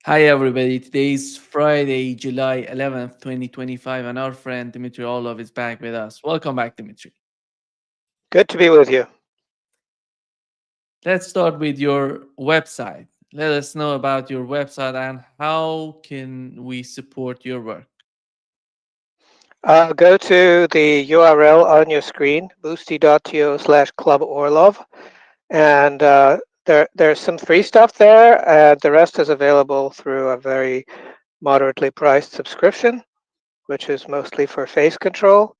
Hi everybody, today is Friday, July 11th, 2025, and our friend Dmitry Orlov is back with us. Welcome back, Dmitry. Good to be with you. Let's start with your website. Let us know about your website and how can we support your work. Go to the URL on your screen, boosty.to/Club Orlov, and there's some free stuff there, and the rest is available through a very moderately priced subscription, which is mostly for face control.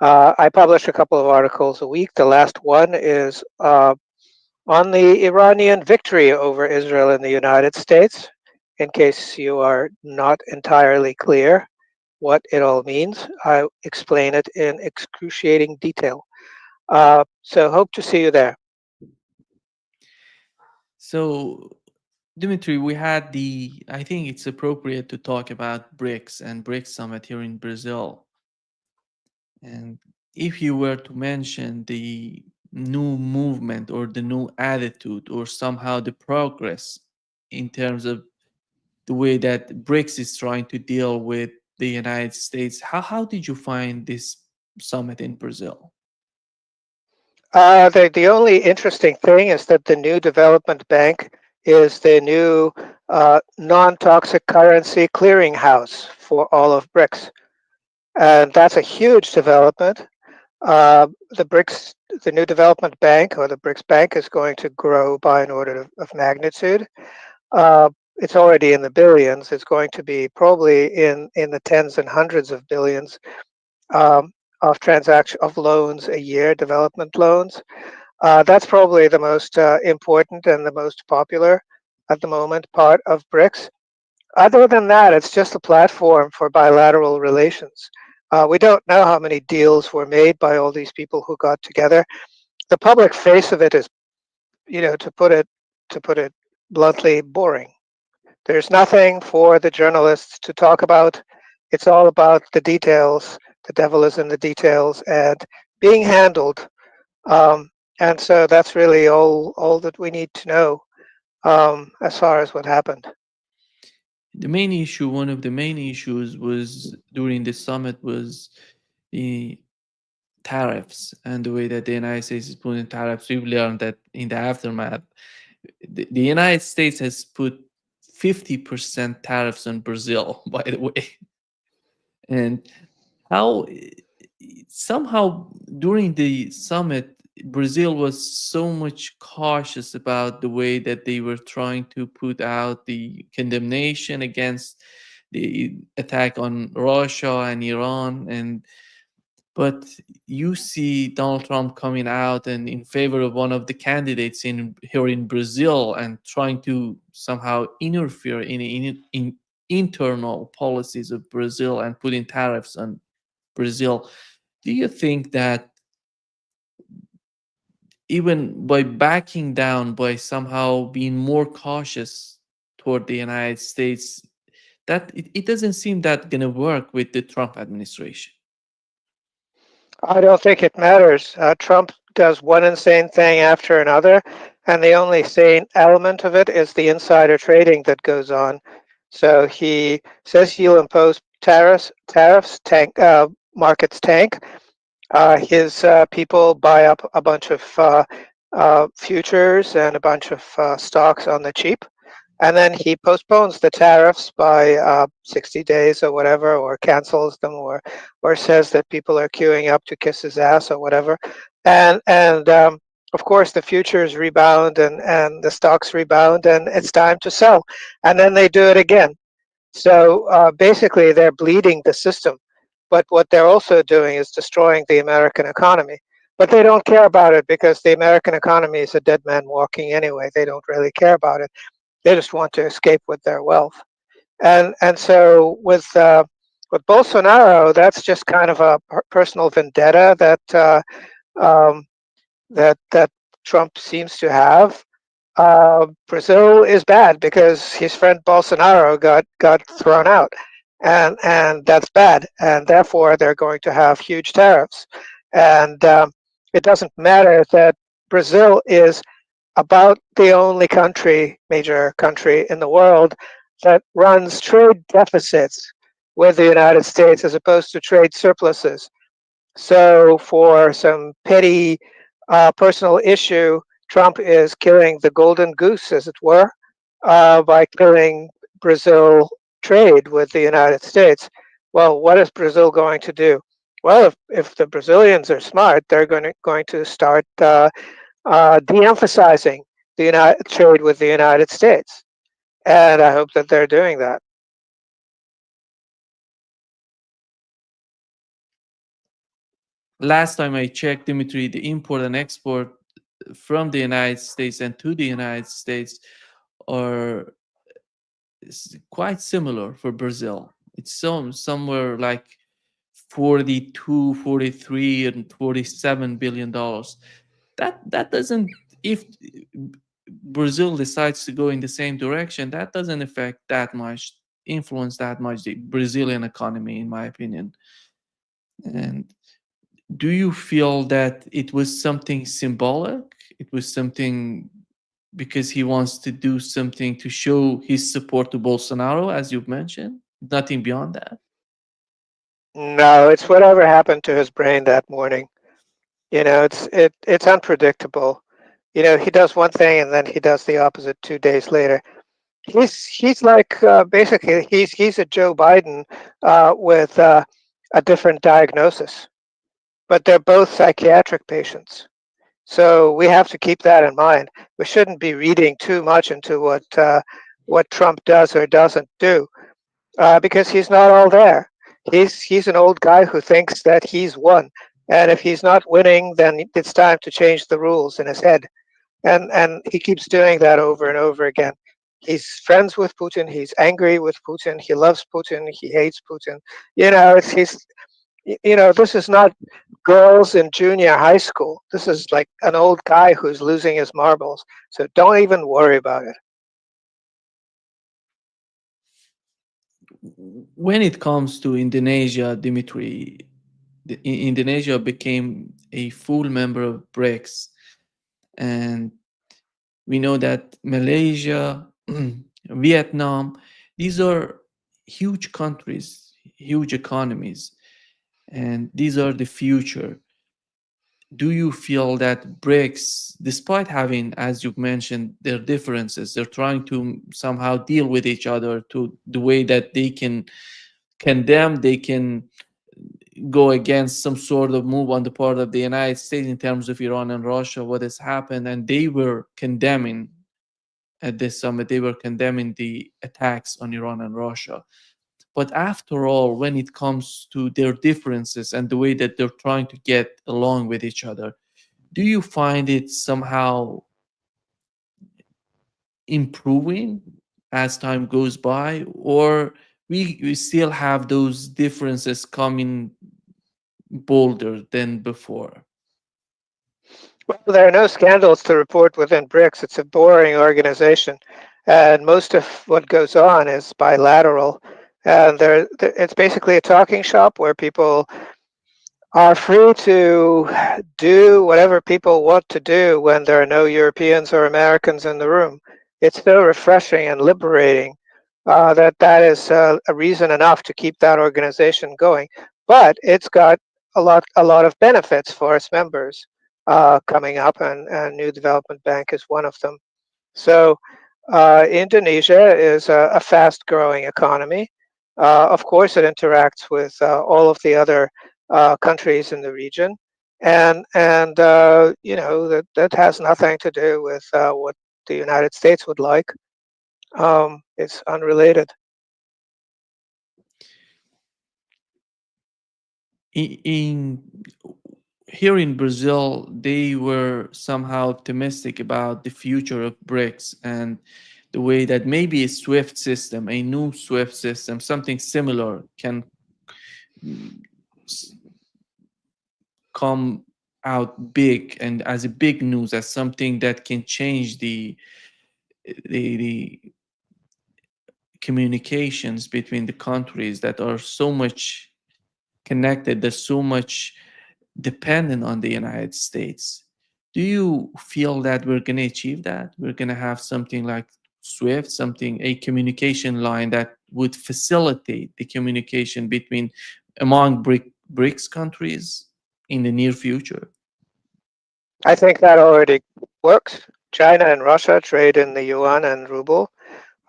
I publish a couple of articles a week. The last one is on the Iranian victory over Israel in the United States, in case you are not entirely clear what it all means. I explain it in excruciating detail. So hope to see you there. So, Dmitry, we had I think it's appropriate to talk about BRICS and BRICS summit here in Brazil. And if you were to mention the new movement or the new attitude or somehow the progress in terms of the way that BRICS is trying to deal with the United States, how did you find this summit in Brazil? The only interesting thing is that the new development bank is the new non-toxic currency clearinghouse for all of BRICS, and that's a huge development. The BRICS, the new development bank or the BRICS bank, is going to grow by an order of magnitude. It's already in the billions. It's going to be probably in the tens and hundreds of billions um, of transaction of loans a year, development loans. That's probably the most important and the most popular at the moment part of BRICS. Other than that, it's just a platform for bilateral relations. We don't know how many deals were made by all these people who got together. The public face of it is, to put it bluntly, boring. There's nothing for the journalists to talk about. It's all about the details. The devil is in the details and being handled. Um, and so that's really all that we need to know as far as what happened. One of the main issues was during the summit was the tariffs and the way that the United States is putting tariffs. We've learned that in the aftermath, the United States has put 50% tariffs on Brazil, by the way. And how somehow during the summit, Brazil was so much cautious about the way that they were trying to put out the condemnation against the attack on Russia and Iran. And but you see Donald Trump coming out and in favor of one of the candidates in here in Brazil and trying to somehow interfere in internal policies of Brazil and putting tariffs on Brazil. Do you think that even by backing down, by somehow being more cautious toward the United States, that it doesn't seem that going to work with the Trump administration? I don't think it matters. Trump does one insane thing after another, and the only sane element of it is the insider trading that goes on. So he says he'll impose tariffs, markets tank. His people buy up a bunch of futures and a bunch of stocks on the cheap. And then he postpones the tariffs by 60 days or whatever, or cancels them, or says that people are queuing up to kiss his ass or whatever. And of course, the futures rebound and the stocks rebound, and it's time to sell. And then they do it again. So basically, they're bleeding the system. But what they're also doing is destroying the American economy. But they don't care about it because the American economy is a dead man walking anyway. They don't really care about it. They just want to escape with their wealth. And so with Bolsonaro, that's just kind of a personal vendetta um, that Trump seems to have. Brazil is bad because his friend Bolsonaro got thrown out, and that's bad, and therefore they're going to have huge tariffs. And it doesn't matter that Brazil is about the only major country in the world that runs trade deficits with the United States as opposed to trade surpluses. So, for some petty personal issue, Trump is killing the golden goose, as it were, by killing Brazil trade with the United States. Well, what is Brazil going to do? Well, if the Brazilians are smart, they're going to start de-emphasizing the trade with the United States, and I hope that they're doing that. Last time I checked, Dmitry, the import and export from the United States and to the United States are quite similar for Brazil. It's somewhere like 42, 43, and 47 billion dollars. That doesn't, if Brazil decides to go in the same direction, that doesn't affect that much, influence that much the Brazilian economy, in my opinion. And do you feel that it was something symbolic? It was something because he wants to do something to show his support to Bolsonaro, as you've mentioned? Nothing beyond that. No, it's whatever happened to his brain that morning. It's unpredictable. He does one thing and then he does the opposite 2 days later. He's like basically he's a Joe Biden with a different diagnosis, but they're both psychiatric patients. So we have to keep that in mind. We shouldn't be reading too much into what Trump does or doesn't do because he's not all there. He's an old guy who thinks that he's won, and if he's not winning, then it's time to change the rules in his head. And he keeps doing that over and over again. He's friends with Putin. He's angry with Putin. He loves Putin. He hates Putin. This is not girls in junior high school. This is like an old guy who's losing his marbles. So don't even worry about it. When it comes to Indonesia, Dimitri, Indonesia became a full member of BRICS, and we know that Malaysia, Vietnam, these are huge countries, huge economies, and these are the future. Do you feel that BRICS, despite having, as you've mentioned, their differences, they're trying to somehow deal with each other to the way that they can condemn, they can go against some sort of move on the part of the United States in terms of Iran and Russia, what has happened, and they were condemning at this summit, they were condemning the attacks on Iran and Russia. But after all, when it comes to their differences and the way that they're trying to get along with each other, do you find it somehow improving as time goes by, or we still have those differences coming bolder than before? Well, there are no scandals to report within BRICS. It's a boring organization, and most of what goes on is bilateral. And it's basically a talking shop where people are free to do whatever people want to do when there are no Europeans or Americans in the room. It's so refreshing and liberating that is a reason enough to keep that organization going. But it's got a lot of benefits for its members coming up, and New Development Bank is one of them. So Indonesia is a fast-growing economy. Of course, it interacts with all of the other countries in the region, and that has nothing to do with what the United States would like. It's unrelated. In here in Brazil, they were somehow optimistic about the future of BRICS and the way that maybe a SWIFT system, a new SWIFT system, something similar can mm, s- come out big and as a big news, as something that can change the communications between the countries that are so much connected, they're so much dependent on the United States. Do you feel that we're going to achieve that? We're going to have something like SWIFT, something, a communication line that would facilitate the communication between among BRICS countries in the near future? I think that already works. China and Russia trade in the yuan and ruble.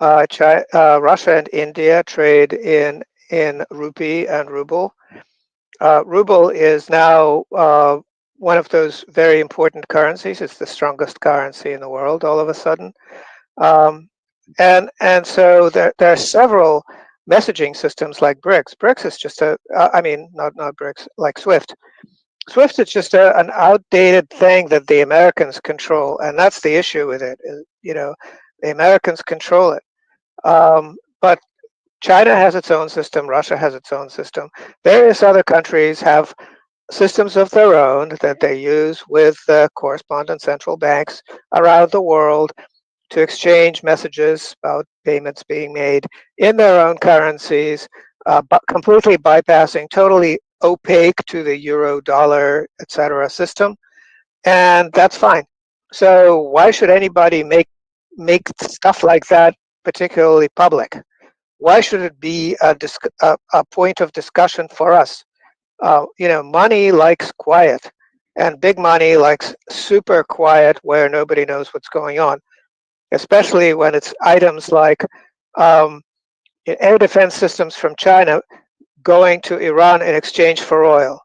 Russia and India trade in rupee and ruble. Ruble is now one of those very important currencies. It's the strongest currency in the world all of a sudden. Um, and so there are several messaging systems like BRICS. BRICS is just I mean, not BRICS, like SWIFT. SWIFT is just an outdated thing that the Americans control, and that's the issue with it. The Americans control it. But China has its own system. Russia has its own system. Various other countries have systems of their own that they use with correspondent central banks around the world to exchange messages about payments being made in their own currencies, but completely bypassing, totally opaque to the euro, dollar, etc. system, and that's fine. So why should anybody make stuff like that particularly public? Why should it be a point of discussion for us? Money likes quiet, and big money likes super quiet where nobody knows what's going on, especially when it's items like um, air defense systems from China going to Iran in exchange for oil.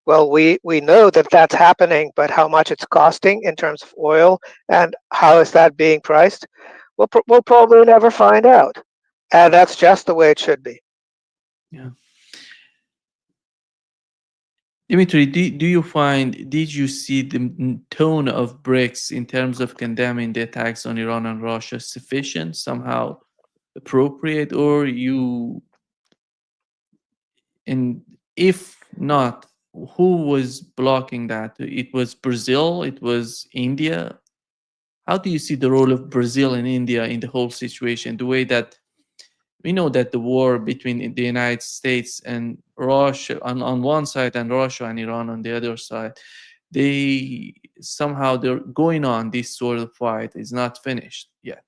Well, we know that that's happening, but how much it's costing in terms of oil and how is that being priced? We'll probably never find out. And that's just the way it should be. Yeah. Dimitri, did you see the tone of BRICS in terms of condemning the attacks on Iran and Russia sufficient, somehow appropriate, or you, and if not, who was blocking that? It was Brazil, it was India. How do you see the role of Brazil and India in the whole situation? The way that we know that the war between the United States and Russia on one side and Russia and Iran on the other side, they somehow they're going on this sort of fight is not finished yet.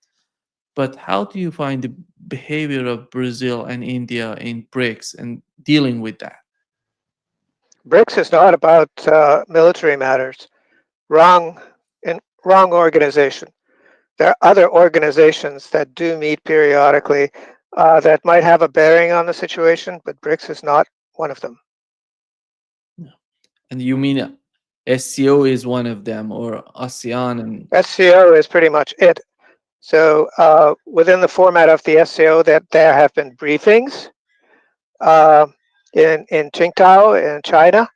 But how do you find the behavior of Brazil and India in BRICS and dealing with that? BRICS is not about military matters. Wrong, wrong organization. There are other organizations that do meet periodically that might have a bearing on the situation, but BRICS is not one of them. And you mean SCO is one of them, or ASEAN and SCO is pretty much it. So within the format of the SCO, that there have been briefings uh, in Qingdao in China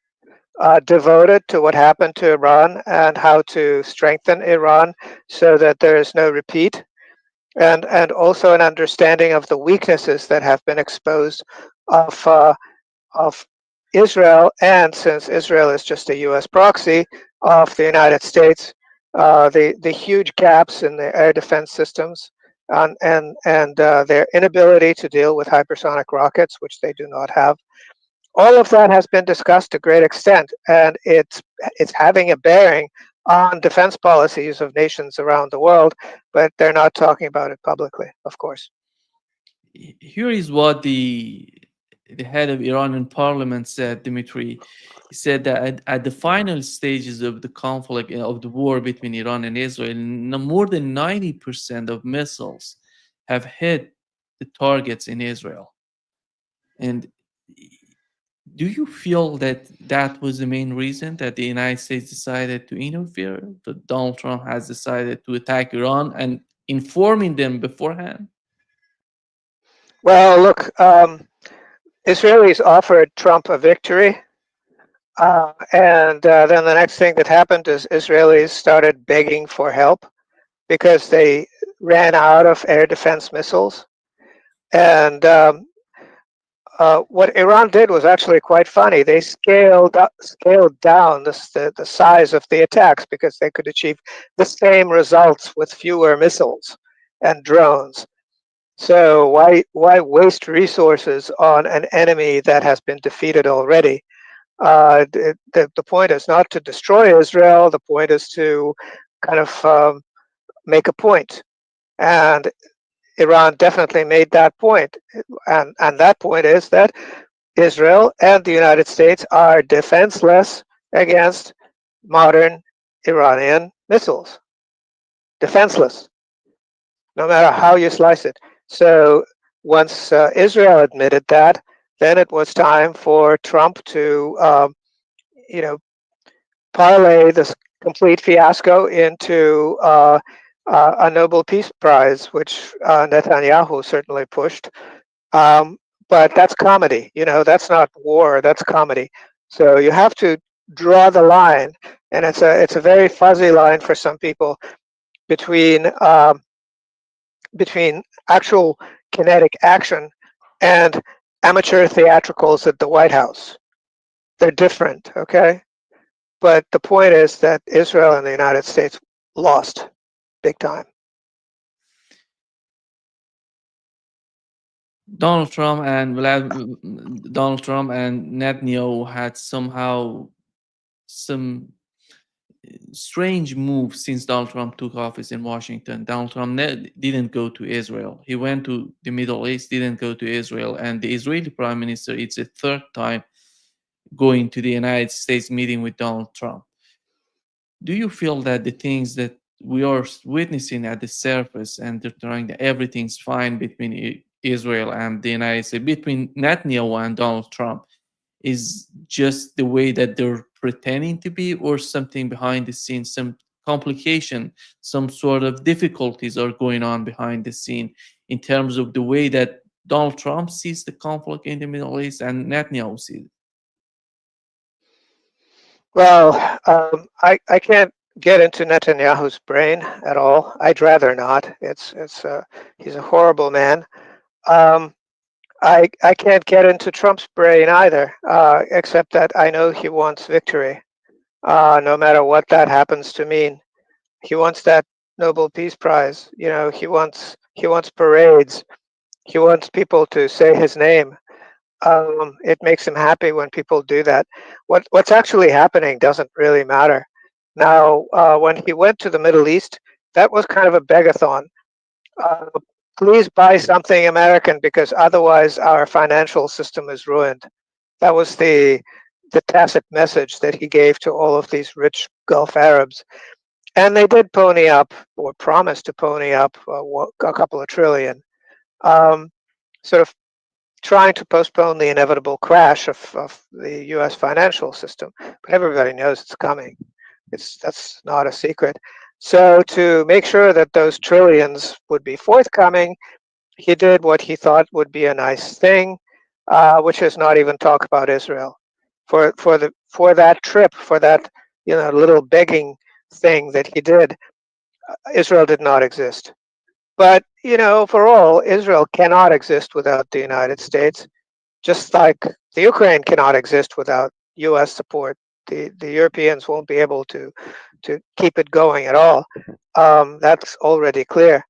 devoted to what happened to Iran and how to strengthen Iran so that there is no repeat, and also an understanding of the weaknesses that have been exposed of of Israel, and since Israel is just a U.S. proxy of the United States, the huge gaps in the air defense systems and their inability to deal with hypersonic rockets, which they do not have. All of that has been discussed to great extent, and it's having a bearing on defense policies of nations around the world, but they're not talking about it publicly, of course. here is what the head of Iranian parliament said, Dmitry. He said that at the final stages of the conflict of the war between Iran and Israel, more than 90% of missiles have hit the targets in Israel. And do you feel that that was the main reason that the United States decided to interfere? That Donald Trump has decided to attack Iran and informing them beforehand? Well, look, Israelis offered Trump a victory. And then the next thing that happened is Israelis started begging for help because they ran out of air defense missiles. And what Iran did was actually quite funny. They scaled down the size of the attacks because they could achieve the same results with fewer missiles and drones. So why waste resources on an enemy that has been defeated already? The point is not to destroy Israel. The point is to kind of make a point. And Iran definitely made that point. And that point is that Israel and the United States are defenseless against modern Iranian missiles. Defenseless, no matter how you slice it. So once Israel admitted that, then it was time for Trump to, you know, parlay this complete fiasco into a Nobel Peace Prize, which Netanyahu certainly pushed. Um, but that's comedy, that's not war, that's comedy. So you have to draw the line, and it's a very fuzzy line for some people between between actual kinetic action and amateur theatricals at the White House. They're different, okay? But the point is that Israel and the United States lost big time. Donald Trump and Netanyahu had somehow some strange move since Donald Trump took office in Washington. Donald Trump didn't go to Israel. He went to the Middle East, didn't go to Israel, and the Israeli Prime Minister, it's the third time going to the United States meeting with Donald Trump. Do you feel that the things that we are witnessing at the surface and they're trying that everything's fine between Israel and the United States, between Netanyahu and Donald Trump, is just the way that they're pretending to be, or something behind the scenes, some complication, some sort of difficulties are going on behind the scene in terms of the way that Donald Trump sees the conflict in the Middle East and Netanyahu sees it? Well, I can't get into Netanyahu's brain at all. I'd rather not. He's a horrible man. Um, I can't get into Trump's brain either, except that I know he wants victory, no matter what that happens to mean. He wants that Nobel Peace Prize. He wants parades. He wants people to say his name. It makes him happy when people do that. What's actually happening doesn't really matter. Now, when he went to the Middle East, that was kind of a begathon. Uh, Please buy something American because otherwise our financial system is ruined. That was the tacit message that he gave to all of these rich Gulf Arabs, and they did pony up or promised to pony up a couple of trillion. Um, Sort of trying to postpone the inevitable crash of the U.S. financial system, but everybody knows it's coming. That's not a secret. So to make sure that those trillions would be forthcoming, he did what he thought would be a nice thing, which is not even talk about Israel. For that trip, for that little begging thing that he did, Israel did not exist. But for all, Israel cannot exist without the United States, just like the Ukraine cannot exist without U.S. support. The Europeans won't be able to keep it going at all. That's already clear.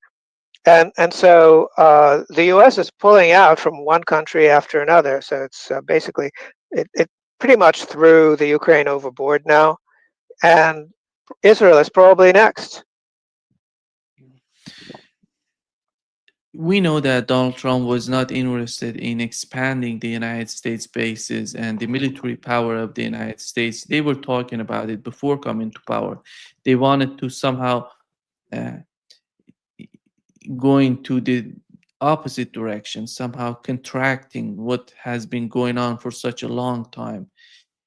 And so the U.S. is pulling out from one country after another. So it's basically it pretty much threw the Ukraine overboard now, and Israel is probably next. We know that Donald Trump was not interested in expanding the United States bases and the military power of the United States. They were talking about it before coming to power. They wanted to somehow uh, going to the opposite direction, somehow contracting what has been going on for such a long time.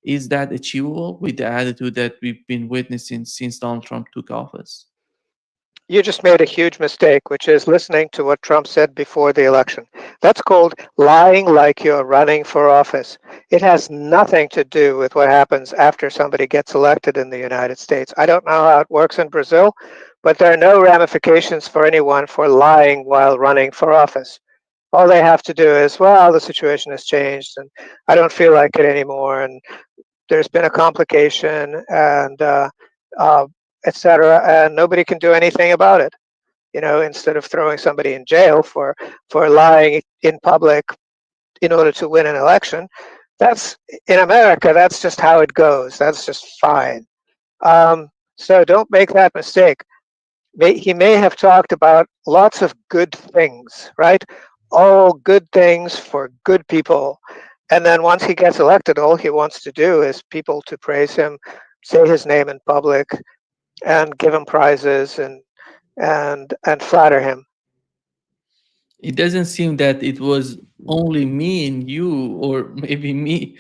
Is that achievable with the attitude that we've been witnessing since Donald Trump took office? You just made a huge mistake, which is listening to what Trump said before the election. That's called lying like you're running for office. It has nothing to do with what happens after somebody gets elected in the United States. I don't know how it works in Brazil, but there are no ramifications for anyone for lying while running for office. All they have to do is, well, the situation has changed and I don't feel like it anymore, and there's been a complication, and uh, etc., and nobody can do anything about it. Instead of throwing somebody in jail for lying in public in order to win an election, that's in America. That's just how it goes. That's just fine. So don't make that mistake. he may have talked about lots of good things, right? All good things for good people. And then once he gets elected, all he wants to do is people to praise him, say his name in public, and give him prizes and flatter him. It doesn't seem that it was only me and you, or maybe me.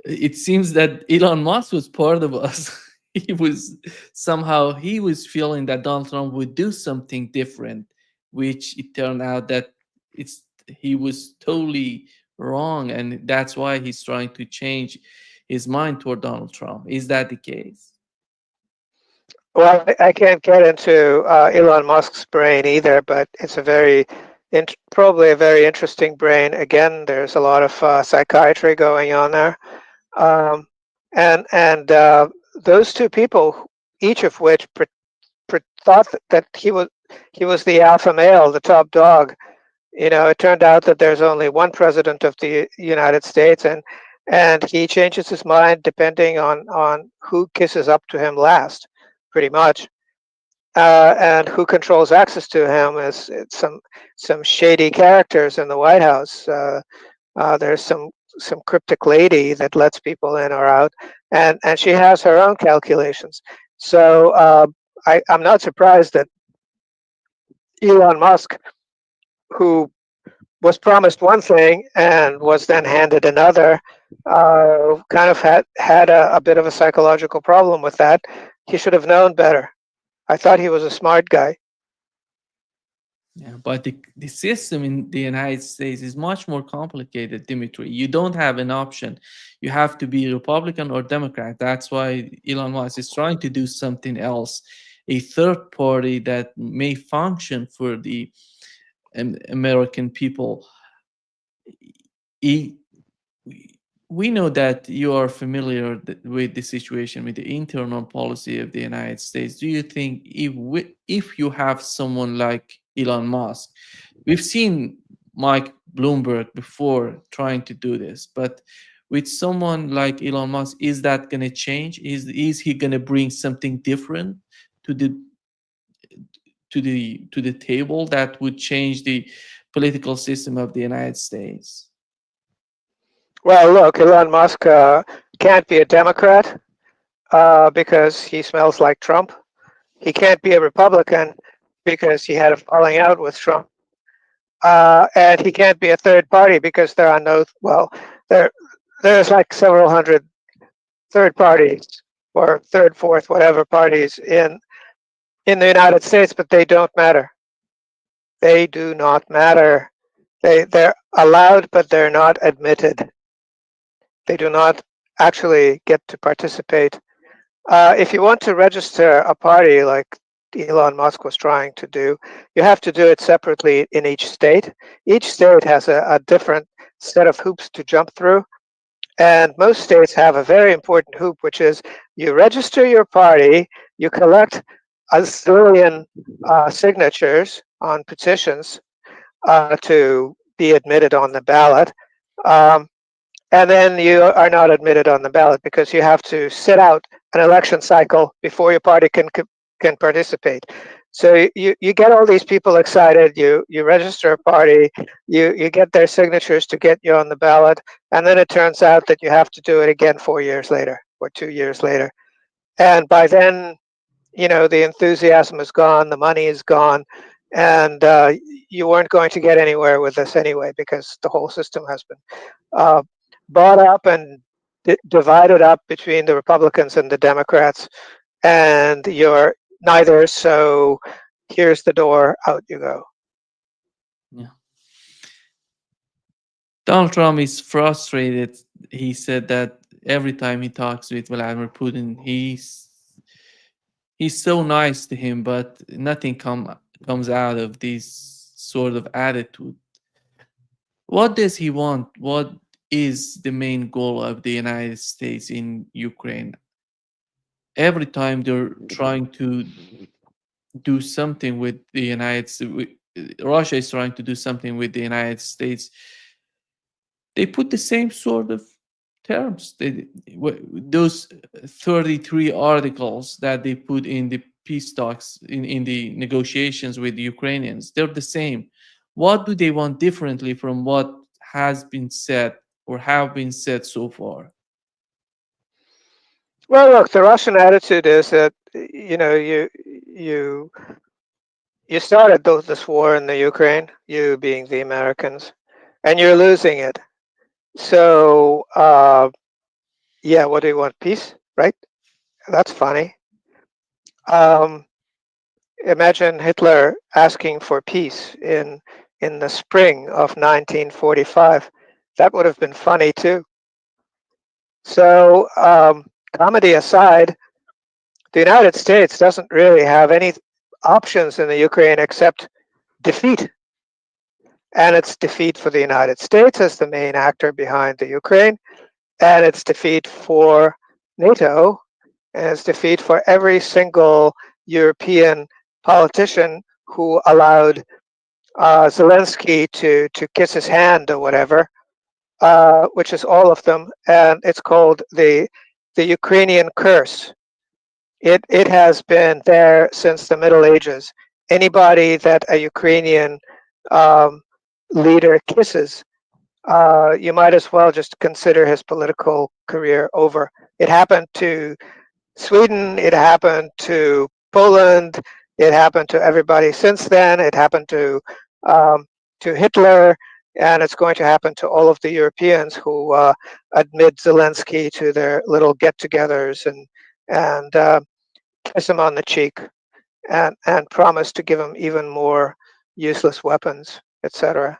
It seems that Elon Musk was part of us. He was somehow he was feeling that Donald Trump would do something different, which it turned out that it's he was totally wrong, and that's why he's trying to change his mind toward Donald Trump. Is that the case? Well, I can't get into Elon Musk's brain either, but it's a probably a very interesting brain. Again, there's a lot of psychiatry going on there, um, and those two people, each of which thought that he was the alpha male, the top dog. You know, it turned out that there's only one president of the United States, and he changes his mind depending on who kisses up to him last, pretty much. And who controls access to him is some shady characters in the White House. There's some cryptic lady that lets people in or out, and she has her own calculations. So I'm not surprised that Elon Musk, who was promised one thing and was then handed another, kind of had a bit of a psychological problem with that. He should have known better. I thought he was a smart guy. Yeah, but the system in the United States is much more complicated, Dmitry. You don't have an option. You have to be Republican or Democrat. That's why Elon Musk is trying to do something else, a third party that may function for the American people. He, we know that you are familiar with the situation, with the internal policy of the United States. Do you think if you have someone like Elon Musk, we've seen Mike Bloomberg before trying to do this, but with someone like Elon Musk, is that going to change? Is he going to bring something different to the table that would change the political system of the United States? Well, look, Elon Musk can't be a Democrat because he smells like Trump. He can't be a Republican because he had a falling out with Trump. And he can't be a third party because there are no, well, there there's like several hundred third parties or third, fourth, whatever parties in the United States, but they don't matter. They do not matter. They're allowed, but they're not admitted. They do not actually get to participate. If you want to register a party like Elon Musk was trying to do, you have to do it separately in each state. Each state has a different set of hoops to jump through. And most states have a very important hoop, which is you register your party, you collect a zillion signatures on petitions to be admitted on the ballot. Um, and then you are not admitted on the ballot because you have to sit out an election cycle before your party can participate. So you get all these people excited. You register a party. You get their signatures to get you on the ballot, and then it turns out that you have to do it again 4 years later or 2 years later. And by then, you know, the enthusiasm is gone, the money is gone, and you weren't going to get anywhere with this anyway because the whole system has been uh, bought up and divided up between the Republicans and the Democrats, and you're neither. So here's the door, out you go. Yeah. Donald Trump is frustrated. He said that every time he talks with Vladimir Putin, he's so nice to him, but nothing comes out of this sort of attitude. What does he want? What is the main goal of the United States in Ukraine? Every time they're trying to do something with the United States, Russia is trying to do something with the United States, they put the same sort of terms. Those 33 articles that they put in the peace talks in the negotiations with the Ukrainians. They're the same. What do they want differently from what has been said or have been said so far? Well, look, the Russian attitude is that you you started this war in the Ukraine, you being the Americans, and you're losing it. So, yeah, what do you want? Peace, right? That's funny. Um, Imagine Hitler asking for peace in the spring of 1945. That would have been funny too. So, comedy aside, the United States doesn't really have any options in the Ukraine except defeat. And it's defeat for the United States as the main actor behind the Ukraine, and it's defeat for NATO, and it's defeat for every single European politician who allowed Zelensky to kiss his hand or whatever, which is all of them, and it's called the Ukrainian curse. It has been there since the Middle Ages. Anybody that a Ukrainian um, leader kisses, you might as well just consider his political career over. It happened to Sweden, it happened to Poland, it happened to everybody since then. It happened to Hitler, and it's going to happen to all of the Europeans who admit Zelensky to their little get-togethers and kiss him on the cheek and promise to give him even more useless weapons, etc.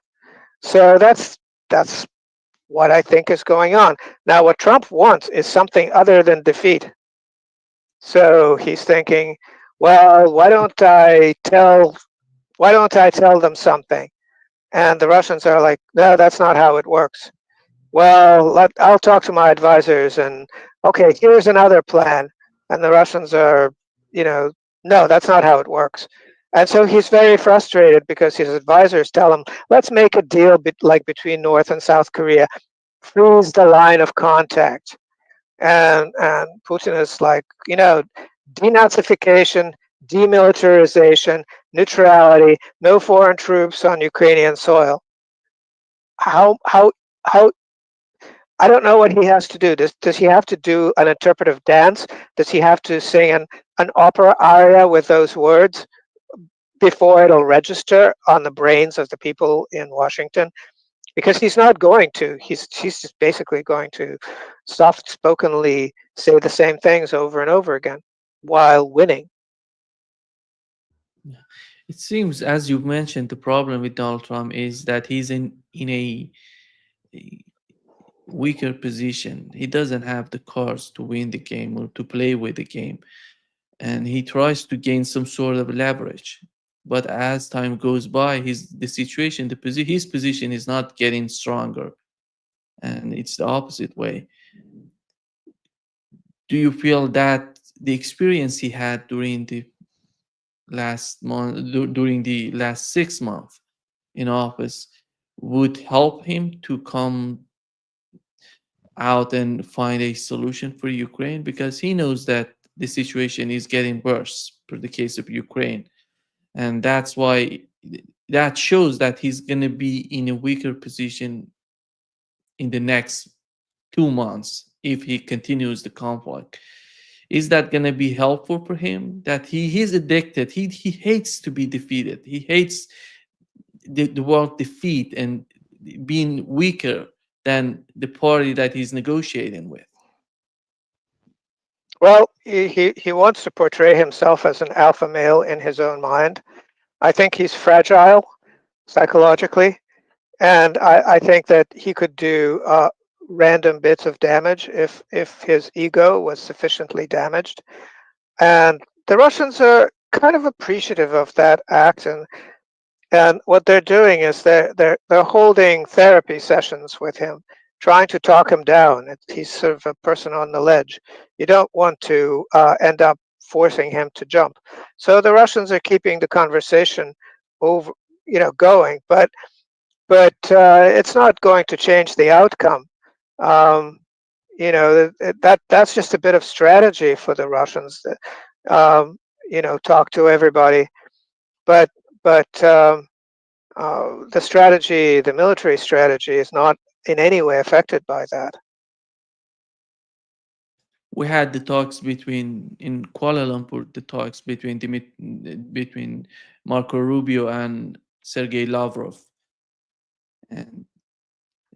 So that's what I think is going on. Now, what Trump wants is something other than defeat. So he's thinking, well, why don't I tell them something? And the Russians are like, no, that's not how it works. Well, I'll talk to my advisors, and okay, here's another plan. And the Russians are, you know, no, that's not how it works. And so he's very frustrated because his advisors tell him, let's make a deal like between North and South Korea, freeze the line of contact. And Putin is like, denazification, demilitarization, neutrality, no foreign troops on Ukrainian soil. How I don't know what he has to do. Does he have to do an interpretive dance? Does he have to sing an opera aria with those words before it'll register on the brains of the people in Washington? Because he's not going to. He's just basically going to soft spokenly say the same things over and over again while winning. Yeah. It seems, as you've mentioned, the problem with Donald Trump is that he's in a weaker position. He doesn't have the cards to win the game or to play with the game, and he tries to gain some sort of leverage. But as time goes by, his position is not getting stronger, and it's the opposite way. Do you feel that the experience he had during the during the last 6 months in office would help him to come out and find a solution for Ukraine, because he knows that the situation is getting worse for the case of Ukraine, and that's why that shows that he's going to be in a weaker position in the next 2 months if he continues the conflict. Is that going to be helpful for him? That he's addicted. He hates to be defeated. He hates the word defeat and being weaker than the party that he's negotiating with. Well, he wants to portray himself as an alpha male in his own mind. I think he's fragile psychologically, and I think that he could do random bits of damage if his ego was sufficiently damaged. And the Russians are kind of appreciative of that act, and what they're doing is they're holding therapy sessions with him, trying to talk him down. He's sort of a person on the ledge. You don't want to end up forcing him to jump. So the Russians are keeping the conversation over, going, but it's not going to change the outcome. Um, that's just a bit of strategy for the Russians. talk to everybody. But the strategy, the military strategy, is not in any way affected by that. We had the talks between in Kuala Lumpur, the talks between Marco Rubio and Sergei Lavrov, and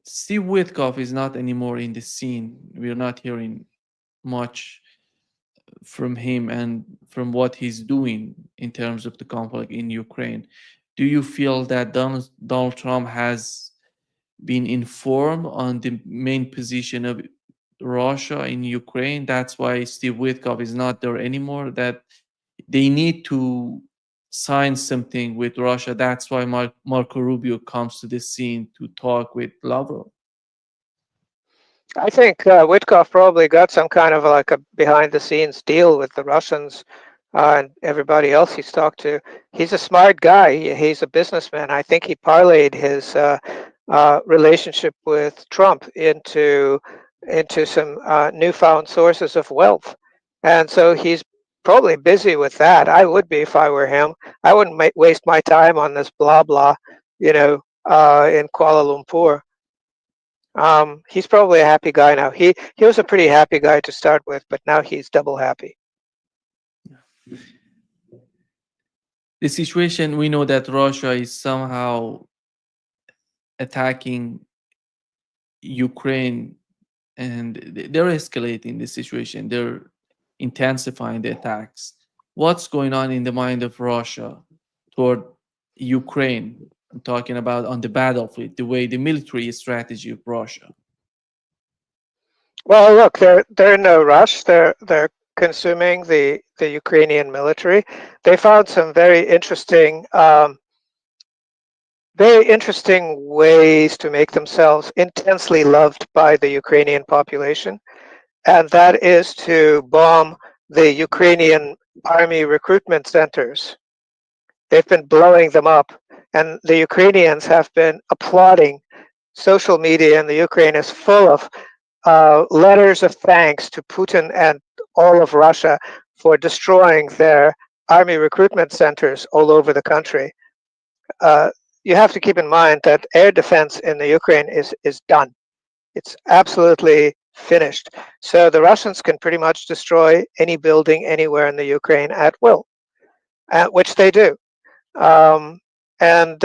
Steve Witkoff is not anymore in the scene. We're not hearing much from him and from what he's doing in terms of the conflict in Ukraine. Do you feel that Donald Trump has been informed on the main position of Russia in Ukraine? That's why Steve Witkoff is not there anymore. That they need to sign something with Russia. That's why Marco Rubio comes to the scene to talk with Lavrov. I think Witkoff probably got some kind of like a behind the scenes deal with the Russians and everybody else he's talked to. He's a smart guy. He's a businessman. I think he parlayed his relationship with Trump into some newfound sources of wealth, and so he's probably busy with that. I would be if I were him. I wouldn't waste my time on this blah blah, in Kuala Lumpur. He's probably a happy guy now. He was a pretty happy guy to start with, but now he's double happy. The situation, we know that Russia is somehow attacking Ukraine, and they're escalating the situation. They're intensifying the attacks. What's going on in the mind of Russia toward Ukraine? I'm talking about on the battlefield, the way the military strategy of Russia. Well, look, they're in no rush. They're consuming the Ukrainian military. They found some very interesting ways to make themselves intensely loved by the Ukrainian population, and that is to bomb the Ukrainian army recruitment centers. They've been blowing them up, and the Ukrainians have been applauding. Social media in the Ukraine is full of letters of thanks to Putin and all of Russia for destroying their army recruitment centers all over the country. Uh, you have to keep in mind that air defense in the Ukraine is done. It's absolutely finished. So the Russians can pretty much destroy any building anywhere in the Ukraine at will, which they do. Um, and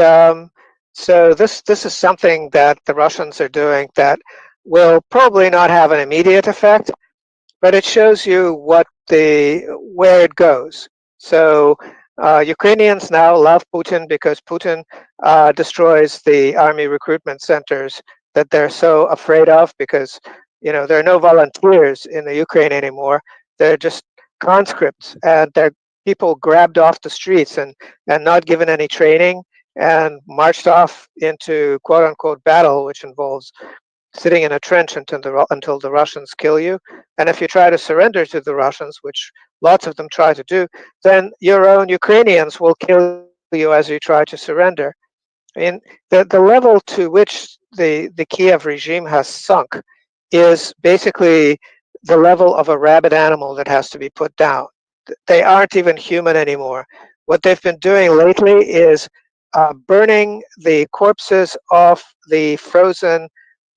so this is something that the Russians are doing that will probably not have an immediate effect, but it shows you where it goes. So Ukrainians now love Putin because Putin destroys the army recruitment centers that they're so afraid of, because there are no volunteers in the Ukraine anymore. They're just conscripts, and they're people grabbed off the streets and not given any training and marched off into quote unquote battle, which involves sitting in a trench until the Russians kill you. And if you try to surrender to the Russians, which lots of them try to do, then your own Ukrainians will kill you as you try to surrender. I mean, the level to which the Kiev regime has sunk is basically the level of a rabid animal that has to be put down. They aren't even human anymore. What they've been doing lately is burning the corpses of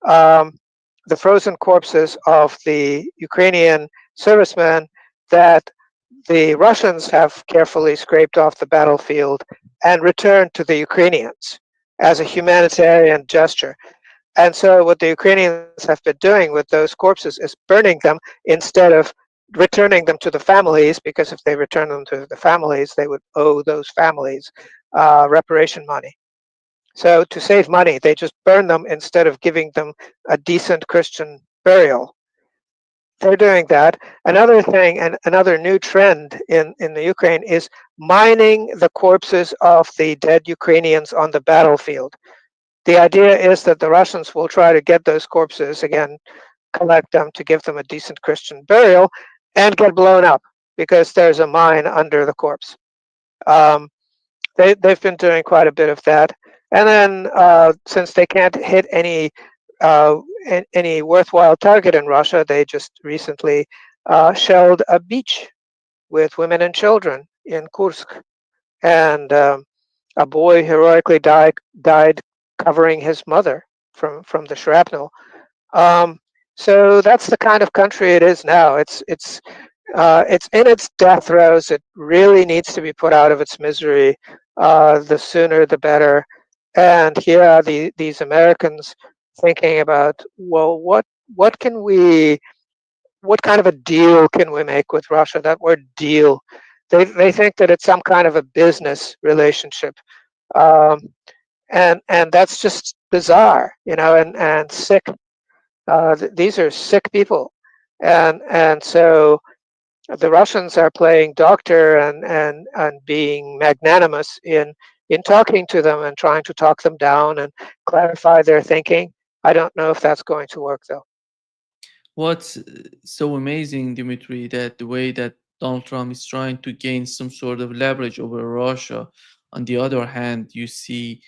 um, the frozen corpses of the Ukrainian servicemen that the Russians have carefully scraped off the battlefield and returned to the Ukrainians as a humanitarian gesture. And so what the Ukrainians have been doing with those corpses is burning them instead of returning them to the families, because if they return them to the families, they would owe those families reparation money. So to save money, they just burn them instead of giving them a decent Christian burial. They're doing that. Another thing, and another new trend in the Ukraine, is mining the corpses of the dead Ukrainians on the battlefield. The idea is that the Russians will try to get those corpses again, collect them to give them a decent Christian burial, and get blown up because there's a mine under the corpse. Um, they've been doing quite a bit of that, and then since they can't hit uh, any worthwhile target in Russia, they just recently shelled a beach with women and children in Kursk, and a boy heroically died covering his mother from the shrapnel. Um, so that's the kind of country it is now. It's in its death throes. It really needs to be put out of its misery. The sooner, the better. And here are these Americans thinking about, well, what can we, what kind of a deal can we make with Russia? That word "deal," they think that it's some kind of a business relationship, um, and that's just bizarre, and sick. These are sick people, and so the Russians are playing doctor and being magnanimous in talking to them and trying to talk them down and clarify their thinking. I don't know if that's going to work though. What's so amazing, Dimitri, that the way that Donald Trump is trying to gain some sort of leverage over Russia, on the other hand, you see,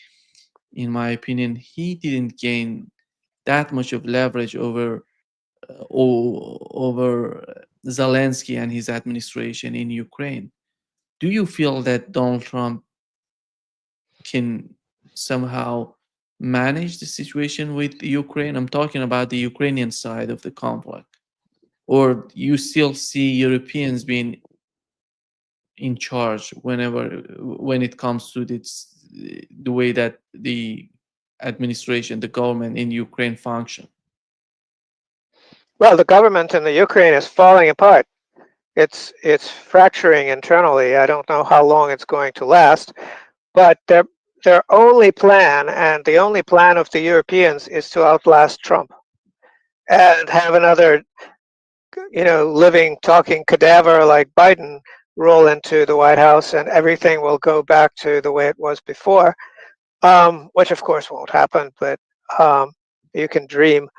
in my opinion, he didn't gain that much of leverage over Zelensky and his administration in Ukraine. Do you feel that Donald Trump can somehow manage the situation with Ukraine? I'm talking about the Ukrainian side of the conflict. Or you still see Europeans being in charge when it comes to the way that the administration, the government in Ukraine function? Well, the government in the Ukraine is falling apart. It's fracturing internally. I don't know how long it's going to last, but their only plan and the only plan of the Europeans is to outlast Trump and have another, living, talking cadaver like Biden roll into the White House, and everything will go back to the way it was before, which of course won't happen, but um, you can dream.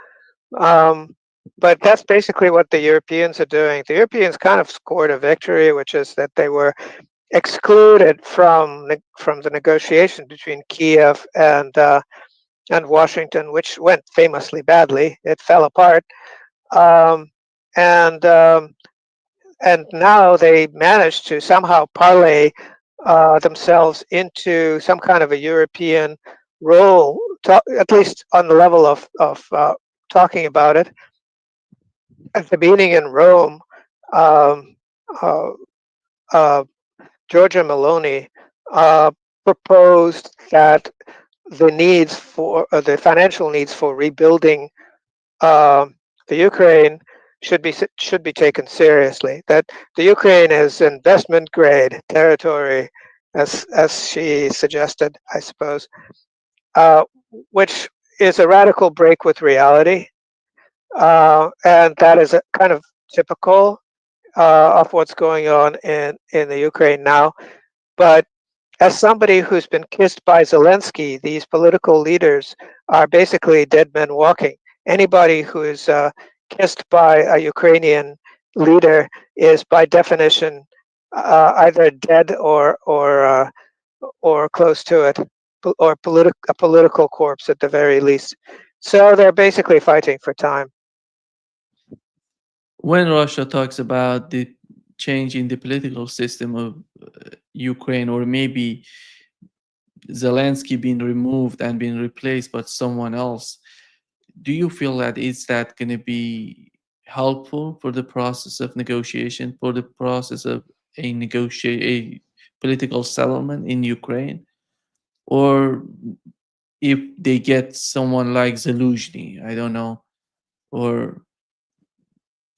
Um, but that's basically what the Europeans are doing. The Europeans kind of scored a victory, which is that they were excluded from the negotiation between Kiev and Washington, which went famously badly. It fell apart, um, and um, and now they managed to somehow parlay themselves into some kind of a European role, at least on the level of talking about it. At the meeting in Rome, um, uh, uh, Giorgia Meloni uh, proposed that the financial needs for rebuilding um, the Ukraine should be taken seriously. That the Ukraine is investment grade territory, as she suggested, I suppose, uh, which is a radical break with reality, and that is a kind of typical of what's going on in the Ukraine now. But as somebody who's been kissed by Zelensky, these political leaders are basically dead men walking. Anybody who is kissed by a Ukrainian leader is, by definition, either dead or close to it, or a political corpse at the very least. So they're basically fighting for time. When Russia talks about the change in the political system of Ukraine, or maybe Zelensky being removed and being replaced by someone else, do you feel that is that going to be helpful for the process of negotiation, for the process of a political settlement in Ukraine? Or if they get someone like Zelensky, I don't know, or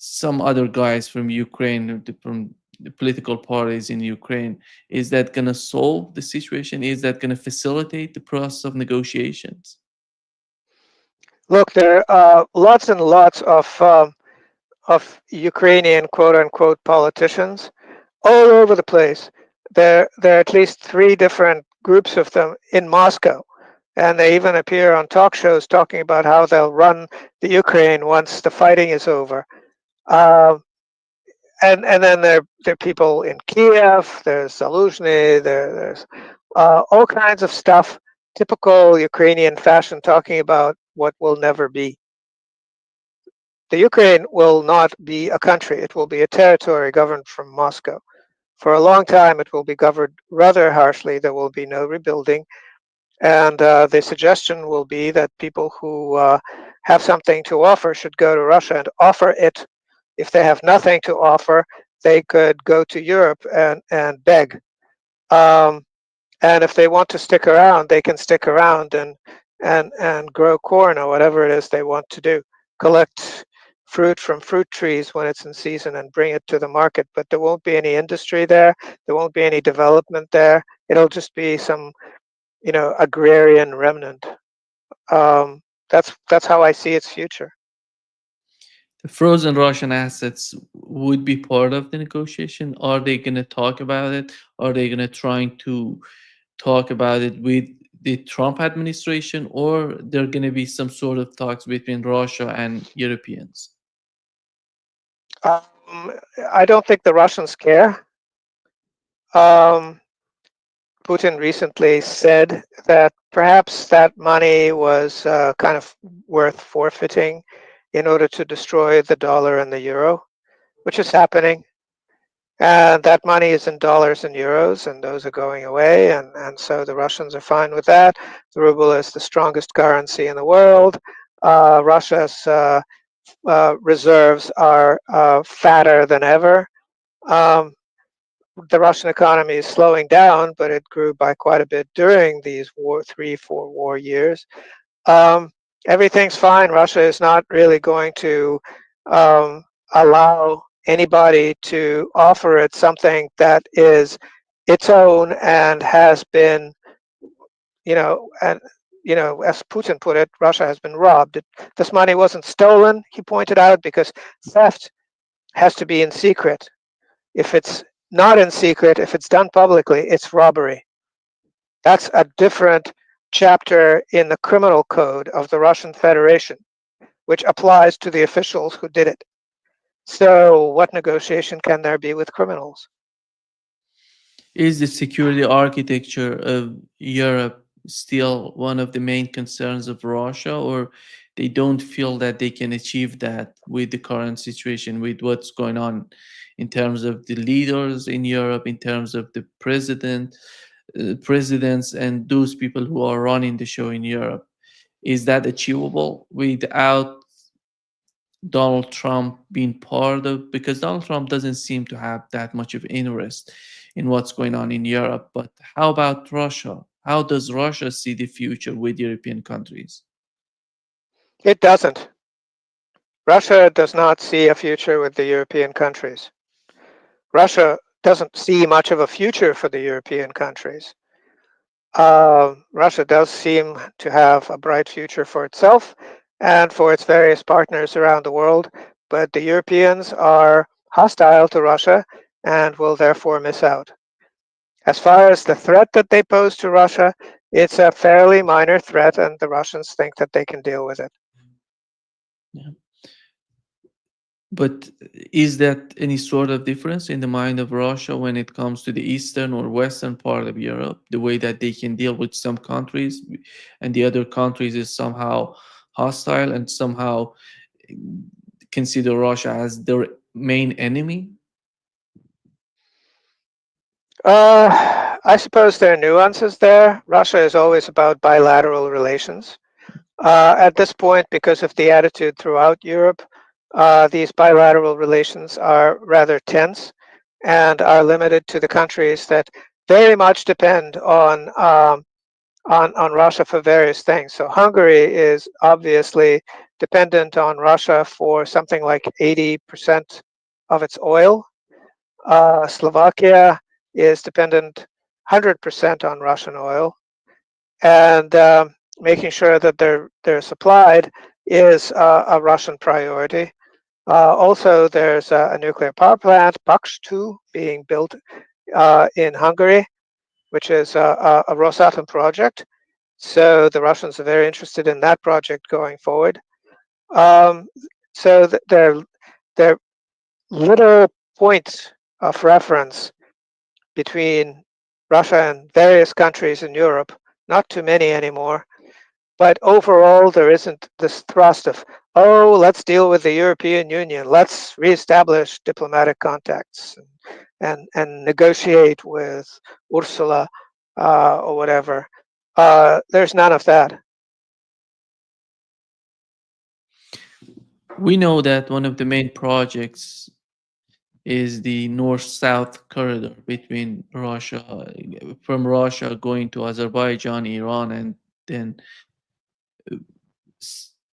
some other guys from Ukraine, from the political parties in Ukraine, is that going to solve the situation? Is that going to facilitate the process of negotiations? Look, there are lots and lots of Ukrainian quote unquote politicians all over the place. There are at least three different groups of them in Moscow, and they even appear on talk shows talking about how they'll run the Ukraine once the fighting is over. Um, and then there are people in Kiev. There's Zaluzhny. There's all kinds of stuff, typical Ukrainian fashion, talking about what will never be. The Ukraine will not be a country. It will be a territory governed from Moscow For a long time, it will be governed rather harshly. There will be no rebuilding. And the suggestion will be that people who have something to offer should go to Russia and offer it. If they have nothing to offer, they could go to Europe and beg. Um, and if they want to stick around, they can stick around and grow corn or whatever it is they want to do. Collect fruit from fruit trees when it's in season and bring it to the market. But there won't be any industry there. There won't be any development there. It'll just be some, agrarian remnant. That's how I see its future. The frozen Russian assets would be part of the negotiation. Are they going to talk about it? Are they going to trying to talk about it with the Trump administration, or there going to be some sort of talks between Russia and Europeans? Um, I don't think the Russians care. Um, Putin recently said that perhaps that money was kind of worth forfeiting in order to destroy the dollar and the euro, which is happening. And that money is in dollars and euros, and those are going away. And so the Russians are fine with that. The ruble is the strongest currency in the world. Russia's reserves are fatter than ever. Um, the Russian economy is slowing down, but it grew by quite a bit during these 3, 4 war years. Um, Everything's fine. Russia is not really going to um, allow anybody to offer it something that is its own and has been, and as Putin put it, Russia has been robbed. This money wasn't stolen, he pointed out, because theft has to be in secret. If it's not in secret, if it's done publicly, it's robbery. That's a different chapter in the criminal code of the Russian Federation, which applies to the officials who did it. So, what negotiation can there be with criminals? Is the security architecture of Europe still one of the main concerns of Russia, or they don't feel that they can achieve that with the current situation, with what's going on in terms of the leaders in Europe, in terms of the presidents, and those people who are running the show in Europe? Is that achievable without Donald Trump being part of, because Donald Trump doesn't seem to have that much of interest in what's going on in Europe. But how about Russia? How does Russia see the future with European countries? It doesn't. Russia does not see a future with the European countries. Russia doesn't see much of a future for the European countries. Russia does seem to have a bright future for itself and for its various partners around the world, but the Europeans are hostile to Russia and will therefore miss out. As far as the threat that they pose to Russia, it's a fairly minor threat, and the Russians think that they can deal with it. Yeah. But is that any sort of difference in the mind of Russia when it comes to the eastern or western part of Europe, the way that they can deal with some countries and the other countries is somehow hostile and somehow consider Russia as their main enemy? I suppose there are nuances there. Russia is always about bilateral relations. At this point, because of the attitude throughout Europe, these bilateral relations are rather tense and are limited to the countries that very much depend on Russia for various things. So Hungary is obviously dependent on Russia for something like 80% of its oil. Slovakia is dependent 100% on Russian oil, and making sure that they're supplied is a Russian priority. Also, there's a nuclear power plant, Paks 2, being built in Hungary, which is a Rosatom project. So the Russians are very interested in that project going forward. Um, so they're little points of reference between Russia and various countries in Europe, not too many anymore. But overall, there isn't this thrust of, oh, let's deal with the European Union, let's reestablish diplomatic contacts and negotiate with Ursula or whatever. There's none of that. We know that one of the main projects is the north-south corridor between Russia, from Russia going to Azerbaijan, Iran, and then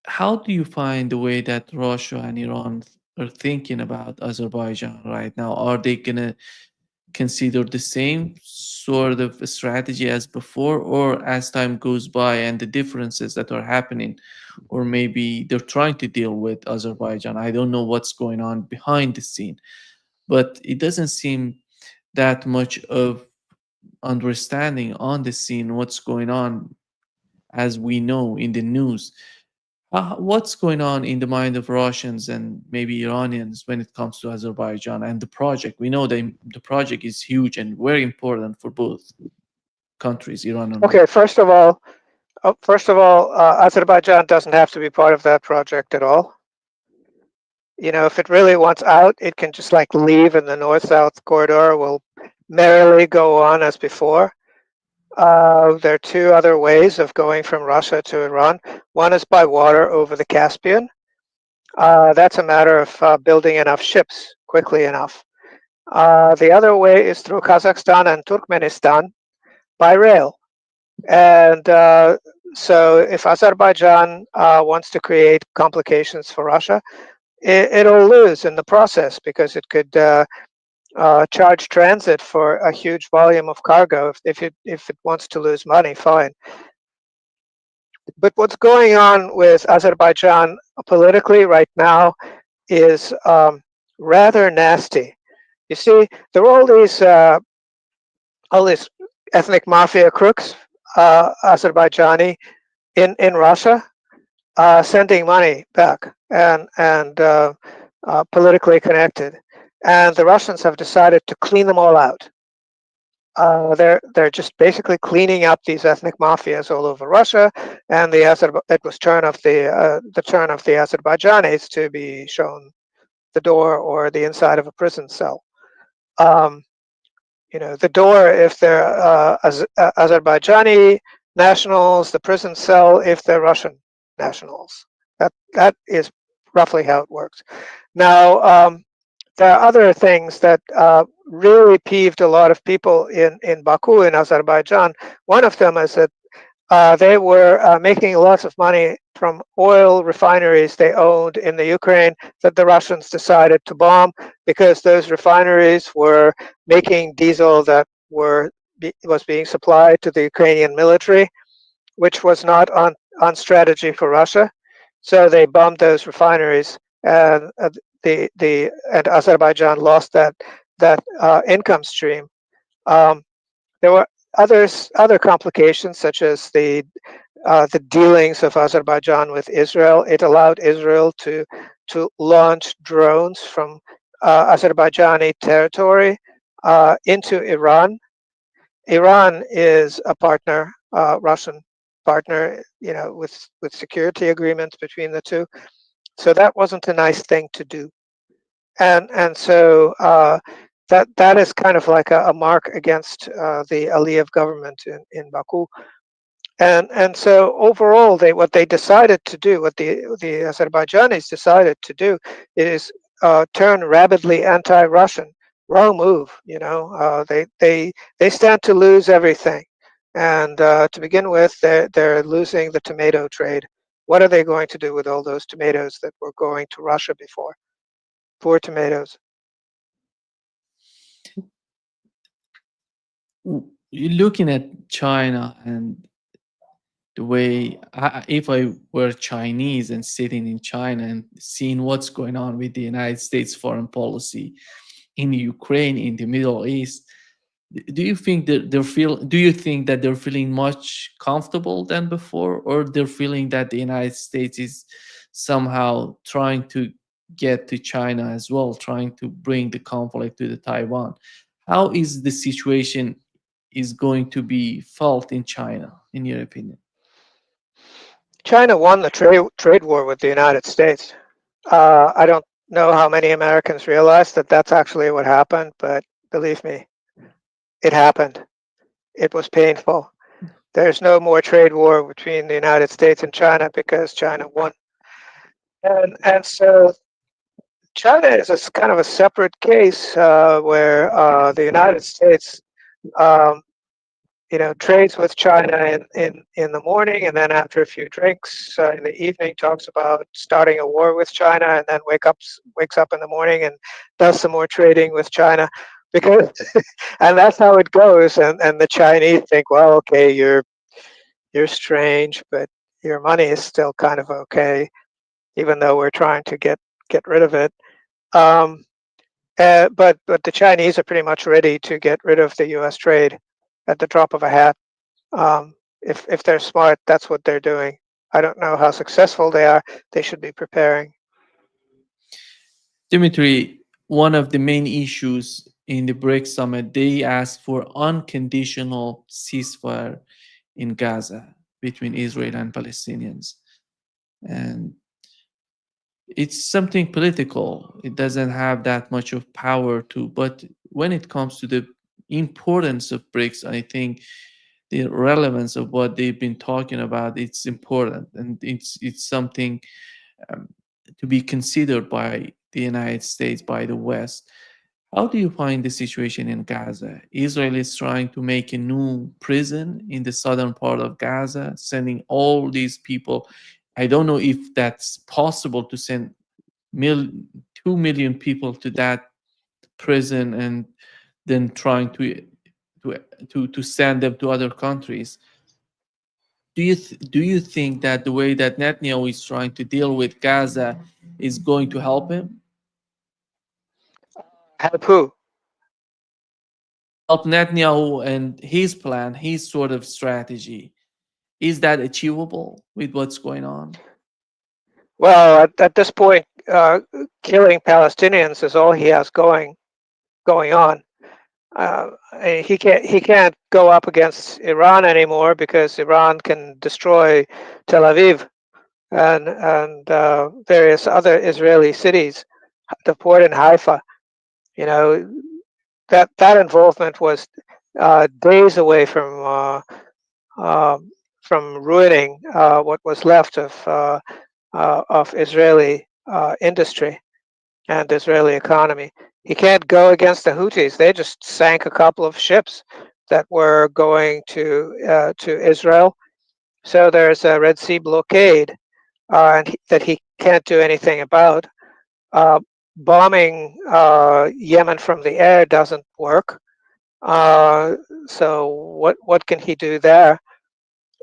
how do you find the way that Russia and Iran are thinking about Azerbaijan right now? Are they gonna consider the same sort of strategy as before, or as time goes by and the differences that are happening, or maybe they're trying to deal with Azerbaijan? I don't know what's going on behind the scene, but it doesn't seem that much of understanding on the scene what's going on as we know in the news. What's going on in the mind of Russians and maybe Iranians when it comes to Azerbaijan and the project? We know that the project is huge and very important for both countries, Iran and Okay, Russia. first of all, Azerbaijan doesn't have to be part of that project at all. You know, if it really wants out, it can just like leave, and the north-south corridor will merrily go on as before. There are two other ways of going from Russia to Iran. One is by water over the Caspian. That's a matter of building enough ships quickly enough. The other way is through Kazakhstan and Turkmenistan by rail. And so if Azerbaijan wants to create complications for Russia, it'll lose in the process because it could charge transit for a huge volume of cargo. If it wants to lose money, fine. But what's going on with Azerbaijan politically right now is rather nasty. You see, there are all these ethnic mafia crooks, Azerbaijani, in Russia, sending money back and politically connected, and the Russians have decided to clean them all out. They're just basically cleaning up these ethnic mafias all over Russia, and it was the turn of the Azerbaijanis to be shown the door or the inside of a prison cell. Um, you know, the door if they're Azerbaijani nationals, the prison cell if they're Russian nationals. That is roughly how it works. Now, there are other things that really peeved a lot of people in Baku in Azerbaijan. One of them is that they were making lots of money from oil refineries they owned in the Ukraine that the Russians decided to bomb because those refineries were making diesel that was being supplied to the Ukrainian military, which was not on strategy for Russia. So they bombed those refineries, and and Azerbaijan lost that income stream. There were other complications, such as the dealings of Azerbaijan with Israel. It allowed Israel to launch drones from Azerbaijani territory into Iran. Iran is a partner, Russian partner, you know, with security agreements between the two. So that wasn't a nice thing to do, and so that is kind of like a mark against the Aliyev government in Baku. And so overall, what they decided to do, what the Azerbaijanis decided to do, is turn rabidly anti-Russian. Wrong move, you know. They stand to lose everything, and to begin with, they're losing the tomato trade. What are they going to do with all those tomatoes that were going to Russia before? Poor tomatoes. You're looking at China and the way, if I were Chinese and sitting in China and seeing what's going on with the United States foreign policy in Ukraine, in the Middle East, do you think that do you think that they're feeling much comfortable than before, or they're feeling that the United States is somehow trying to get to China as well, trying to bring the conflict to the Taiwan? How is the situation is going to be felt in China, in your opinion? China won the trade war with the United States. I don't know how many Americans realize that that's actually what happened, but Believe me, it happened. It was painful. There's no more trade war between the United States and China because China won. And so China is a kind of a separate case where the United States, um, trades with China in the morning, and then after a few drinks in the evening, talks about starting a war with China, and then wakes up in the morning and does some more trading with China, because and that's how it goes. And the Chinese think, well, okay, you're strange, but your money is still kind of okay, even though we're trying to get rid of it. Um, but the Chinese are pretty much ready to get rid of the U.S. trade at the drop of a hat. If they're smart, that's what they're doing. I don't know how successful they are. They should be preparing. Dimitri, one of the main issues in the BRICS summit, they asked for unconditional ceasefire in Gaza between Israel and Palestinians. And it's something political. It doesn't have that much of power to, but when it comes to the importance of BRICS, I think the relevance of what they've been talking about, it's important, and it's something um, to be considered by the United States, by the West. How do you find the situation in Gaza? Israel is trying to make a new prison in the southern part of Gaza, sending all these people. I don't know if that's possible to send mil- 2 million people to that prison and then trying to to send them to other countries. Do you think that the way that Netanyahu is trying to deal with Gaza is going to help him? Help who? Help Netanyahu and his plan, his sort of strategy. Is that achievable with what's going on? Well, at this point, killing Palestinians is all he has going on. He can't go up against Iran anymore because Iran can destroy Tel Aviv and various other Israeli cities. The port in Haifa, you know, that involvement was days away um, from ruining what was left of Israeli industry and Israeli economy. He can't go against the Houthis. They just sank a couple of ships that were going to Israel. So there's a Red Sea blockade, that he can't do anything about. Uh, Bombing Yemen from the air doesn't work. Uh, so what can he do there?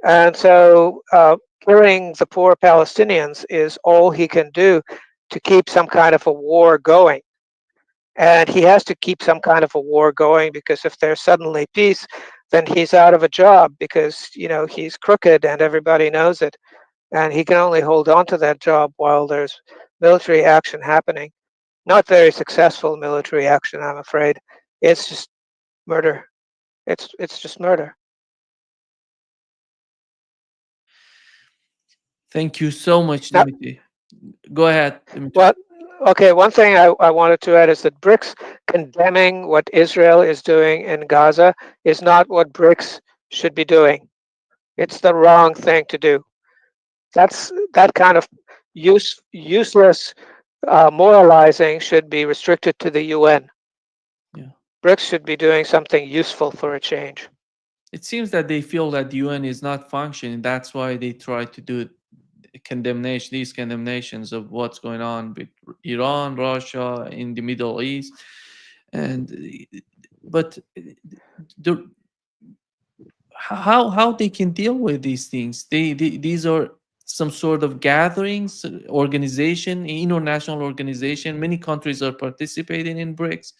And so killing the poor Palestinians is all he can do to keep some kind of a war going. And he has to keep some kind of a war going because if there's suddenly peace, then he's out of a job because he's crooked and everybody knows it. And he can only hold on to that job while there's military action happening. Not very successful military action, I'm afraid. It's just murder. It's just murder. Thank you so much, Now, Dimitri. Go ahead, Dimitri. what? Okay, one thing I wanted to add is that BRICS condemning what Israel is doing in Gaza is not what BRICS should be doing. It's the wrong thing to do. That kind of useless moralizing should be restricted to the UN. Yeah. BRICS should be doing something useful for a change. It seems that they feel that the UN is not functioning. That's why they try to do these condemnations of what's going on with Iran, Russia, in the Middle East, and but the, how they can deal with these things? These are some sort of gatherings, organization, international organization. Many countries are participating in BRICS.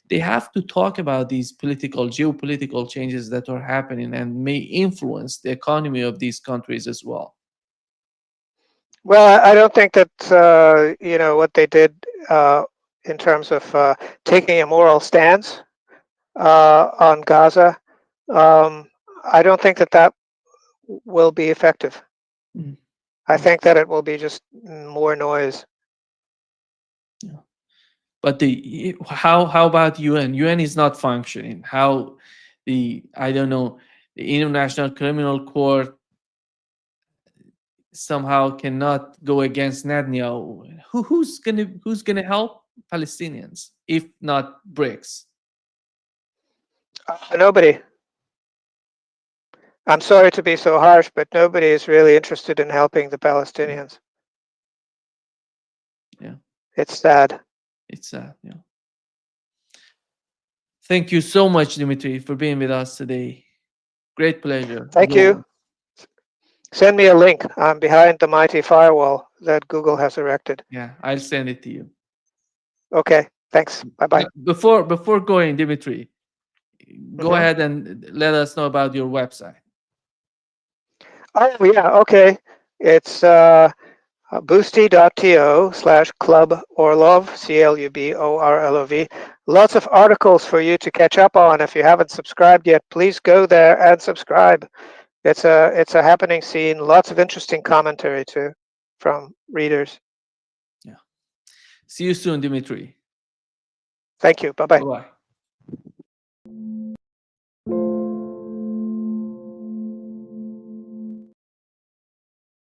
They have to talk about these geopolitical changes that are happening and may influence the economy of these countries as well. Well, I don't think that what they did in terms of taking a moral stance on Gaza. Um, I don't think that will be effective. Mm, I think that it will be just more noise. yeah. But the how about UN? UN is not functioning. How the I don't know, the International Criminal Court somehow cannot go against Netanyahu. Who's gonna help Palestinians if not BRICS? Nobody. I'm sorry to be so harsh, but nobody is really interested in helping the Palestinians. Yeah, It's sad. it's sad. Yeah. Thank you so much, Dmitry, for being with us today. Great pleasure, as Thank you. always. Send me a link. I'm behind the mighty firewall that Google has erected. Yeah, I'll send it to you. Okay, thanks. Bye-bye. Before going, Dmitry, go Mhm. ahead and let us know about your website. Oh, yeah, okay. It's boosty.to/club Orlov, CLUBORLOV. Lots of articles for you to catch up on. If you haven't subscribed yet, please go there and subscribe. It's a happening scene. Lots of interesting commentary too from readers. Yeah. See you soon, Dmitry. Thank you. Bye bye. Bye bye.